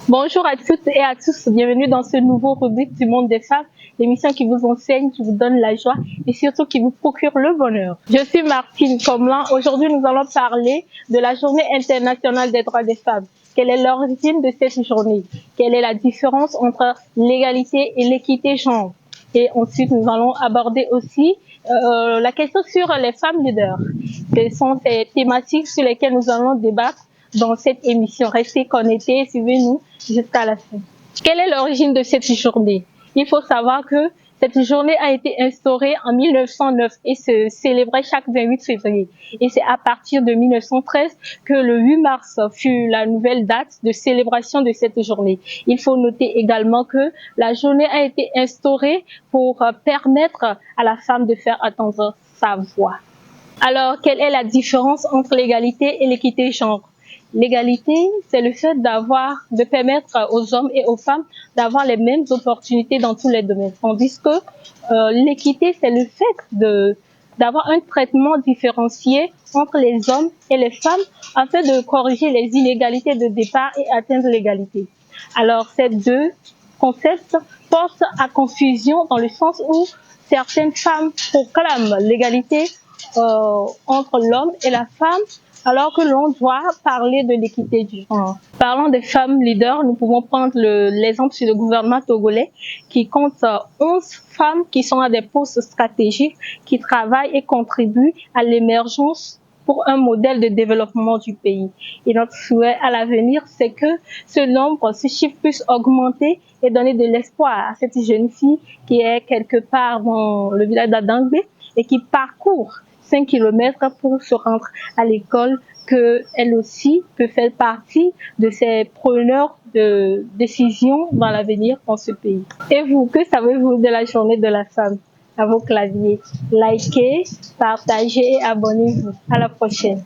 Bonjour à toutes et à tous, bienvenue dans ce nouveau rubrique du monde des femmes, l'émission qui vous enseigne, qui vous donne la joie et surtout qui vous procure le bonheur. Je suis Martine Comlan. Aujourd'hui, nous allons parler de la Journée internationale des droits des femmes. Quelle est l'origine de cette journée? Quelle est la différence entre l'égalité et l'équité genre? Et ensuite, nous allons aborder aussi la question sur les femmes leaders. Quelles sont ces thématiques sur lesquelles nous allons débattre dans cette émission? Restez connectés, suivez-nous jusqu'à la fin. Quelle est l'origine de cette journée? Il faut savoir que cette journée a été instaurée en 1909 et se célébrait chaque 28 février. Et c'est à partir de 1913 que le 8 mars fut la nouvelle date de célébration de cette journée. Il faut noter également que la journée a été instaurée pour permettre à la femme de faire entendre sa voix. Alors, quelle est la différence entre l'égalité et l'équité genre? L'égalité, c'est le fait de permettre aux hommes et aux femmes d'avoir les mêmes opportunités dans tous les domaines. Tandis que l'équité, c'est le fait d'avoir un traitement différencié entre les hommes et les femmes afin de corriger les inégalités de départ et atteindre l'égalité. Alors, ces deux concepts portent à confusion dans le sens où certaines femmes proclament l'égalité entre l'homme et la femme, alors que l'on doit parler de l'équité du genre. Parlant des femmes leaders, nous pouvons prendre l'exemple sur le gouvernement togolais qui compte 11 femmes qui sont à des postes stratégiques, qui travaillent et contribuent à l'émergence pour un modèle de développement du pays. Et notre souhait à l'avenir, c'est que ce chiffre puisse augmenter et donner de l'espoir à cette jeune fille qui est quelque part dans le village d'Adangbe et qui parcourt 5 kilomètres pour se rendre à l'école, qu'elle aussi peut faire partie de ces preneurs de décisions dans l'avenir dans ce pays. Et vous, que savez-vous de la journée de la femme? À vos claviers, likez, partagez et abonnez-vous. À la prochaine.